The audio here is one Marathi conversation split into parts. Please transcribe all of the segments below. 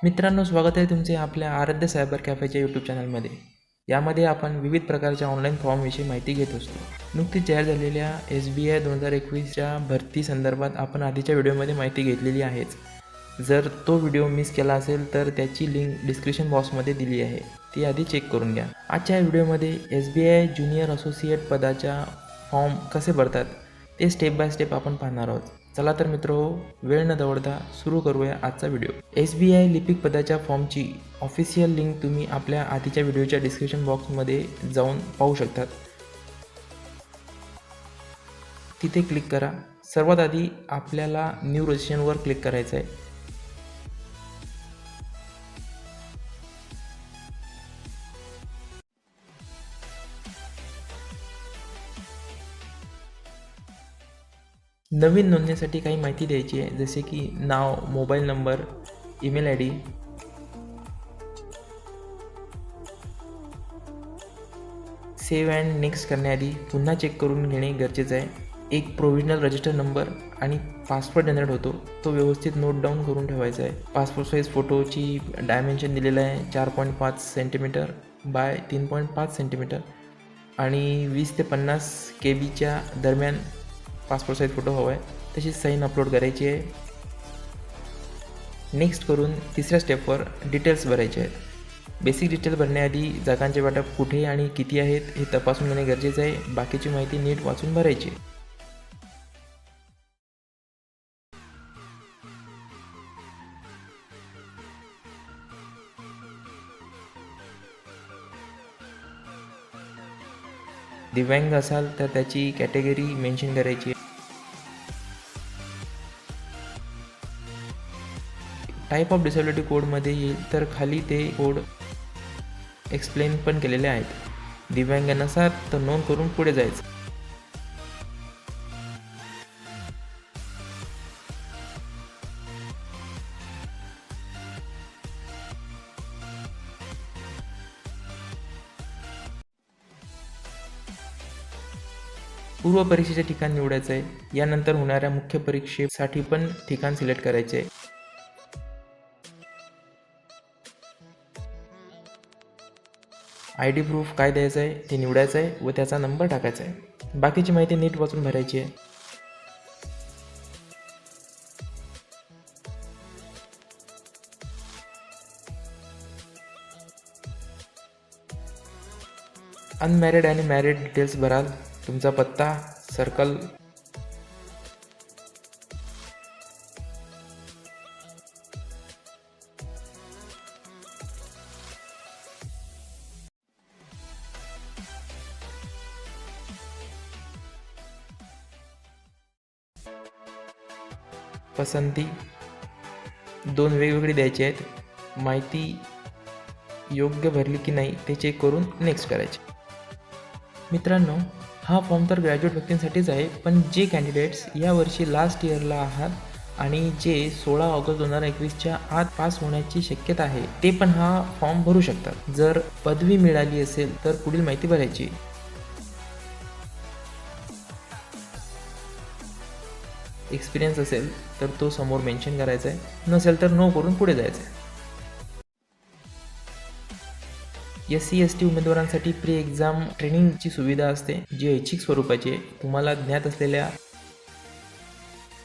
मित्रांनो, स्वागत आहे तुमचे आपल्या आराध्य सायबर कॅफेच्या यूट्यूब चॅनलमध्ये. यामध्ये आपण विविध प्रकारच्या ऑनलाईन फॉर्मविषयी माहिती घेत असतो. नुकतीच जाहीर झालेल्या SBI 2021च्या भरती संदर्भात आपण आधीच्या व्हिडिओमध्ये माहिती घेतलेली आहेच. जर तो व्हिडिओ मिस केला असेल तर त्याची लिंक डिस्क्रिप्शन बॉक्समध्ये दिली आहे, ती आधी चेक करून घ्या. आजच्या व्हिडिओमध्ये SBI ज्युनियर असोसिएट पदाच्या फॉर्म कसे भरतात ते स्टेप बाय स्टेप आपण पाहणार आहोत. चला तर मित्रहो, वेळ न दवडता सुरू करूया आजचा व्हिडिओ. SBI लिपिक पदाच्या फॉर्मची ऑफिशियल लिंक तुम्ही आपल्या आधीच्या व्हिडिओच्या डिस्क्रिप्शन बॉक्समध्ये जाऊन पाहू शकतात. तिथे क्लिक करा. सर्वात आधी आपल्याला न्यू रजिस्ट्रेशनवर क्लिक करायचं आहे. नवीन नोंदणीसाठी काही माहिती द्यायची आहे, जसे की नाव, mobile number, email ID. Save and next करण्याआधी पुन्हा चेक करून घेणे गरजेचं आहे. एक प्रोव्हिजनल रजिस्टर नंबर आणि पासवर्ड जनरेट होतो, तो व्यवस्थित नोट डाऊन करून ठेवायचा आहे. पासपोर्ट साईज फोटोची डायमेन्शन दिलेलं आहे 4.5 सेंटीमीटर बाय 3.5 सेंटीमीटर आणि 20 ते 50 KB दरम्यान पासपोर्ट साईज फोटो हवा आहे. तशी साईन अपलोड करायची आहे. नेक्स्ट करून तिसऱ्या स्टेपवर डिटेल्स भरायचे आहेत. बेसिक डिटेल भरण्याआधी जागांचे वाटप कुठे आणि किती आहेत हे तपासून घेणे गरजेचं आहे. बाकीची माहिती नीट वाचून भरायची. दिव्यांग असाल तर त्याची कॅटेगरी मेन्शन करायची. टाईप ऑफ डिसेबिलिटी कोडमध्ये येईल तर खाली ते कोड एक्सप्लेन पण केलेले आहेत. दिव्यांग नसाल तर नोंद करून पुढे जायचं. पूर्व परीक्षेचे ठिकाण निवडायचं आहे. यानंतर होणाऱ्या मुख्य परीक्षेसाठी पण ठिकाण सिलेक्ट करायचे आहे. ID प्रूफ काय द्यायचं आहे ते निवडायचं आहे व त्याचा नंबर टाकायचा आहे. बाकीची माहिती नीट वाचून भरायची आहे. अनमॅरिड आणि मॅरिड डिटेल्स भराल. तुमचा पत्ता, सर्कल, पसंती 2 वेगवेगळी द्यायची आहेत. माहिती योग्य भरली की नाही ते चेक करून नेक्स्ट करायचे. मित्रांनो, हा फॉर्म तर ग्रॅज्युएट व्यक्तींसाठीच आहे, पण जे कॅन्डिडेट्स यावर्षी लास्ट इयरला आहात आणि जे 16 ऑगस्ट 2021च्या आत पास होण्याची शक्यता आहे ते पण हा फॉर्म भरू शकतात. जर पदवी मिळाली असेल तर पुढील माहिती भरायची. एक्सपिरियन्स असेल तर तो समोर मेन्शन करायचा आहे, नसेल तर नो करून पुढे जायचं आहे. SC/ST उमेदवारांसाठी प्री एक्झाम ट्रेनिंगची सुविधा असते, जी ऐच्छिक स्वरूपाची आहे. तुम्हाला ज्ञात असलेल्या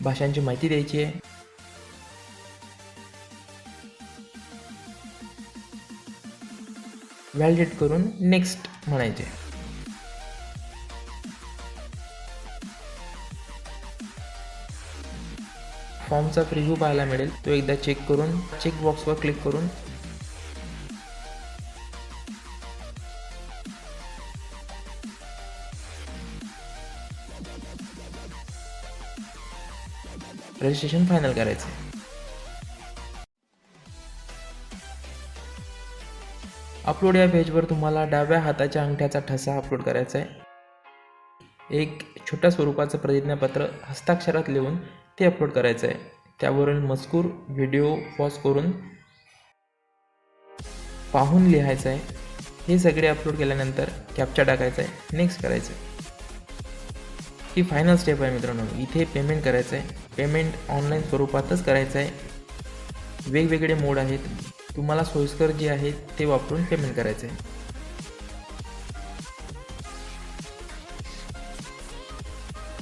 भाषांची माहिती द्यायची आहे. व्हॅलिडेट करून नेक्स्ट म्हणायचे. फॉर्मचा प्रिव्ह्यू पाहायला मिळेल, तो एकदा चेक करून चेकबॉक्सवर क्लिक करून रजिस्ट्रेशन फायनल करायचं. अपलोड या पेजवर तुम्हाला डाव्या हाताच्या अंगठ्याचा ठसा अपलोड करायचा आहे. एक छोट्या स्वरूपाचं प्रतिज्ञापत्र हस्ताक्षरात लिहून ते अपलोड करायचं आहे. त्यावरील मजकूर व्हिडिओ पॉज करून पाहून लिहायचं आहे. हे सगळे अपलोड केल्यानंतर कॅप्चा टाकायचा आहे, नेक्स्ट करायचं आहे. ही फायनल स्टेप आहे मित्रांनो. इथे पेमेंट करायचं आहे. पेमेंट ऑनलाईन स्वरूपातच करायचं आहे. वेगवेगळे मोड आहेत, तुम्हाला सोयीस्कर जे आहे ते वापरून पेमेंट करायचं आहे.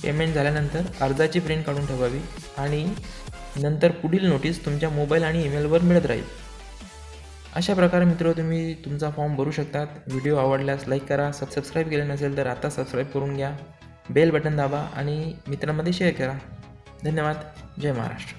पेमेंट झाल्यानंतर अर्जाची प्रिंट काढून ठेवावी आणि नंतर पुढील नोटीस तुमच्या मोबाईल आणि ईमेलवर मिळत राहील. अशा प्रकारे मित्र तुम्ही तुमचा फॉर्म भरू शकतात. व्हिडिओ आवडल्यास लाईक करा, सबस्क्राईब केले नसेल तर आता सबस्क्राईब करून घ्या, बेल बटन दाबा आणि मित्रांमध्ये शेअर करा. धन्यवाद. जय महाराष्ट्र.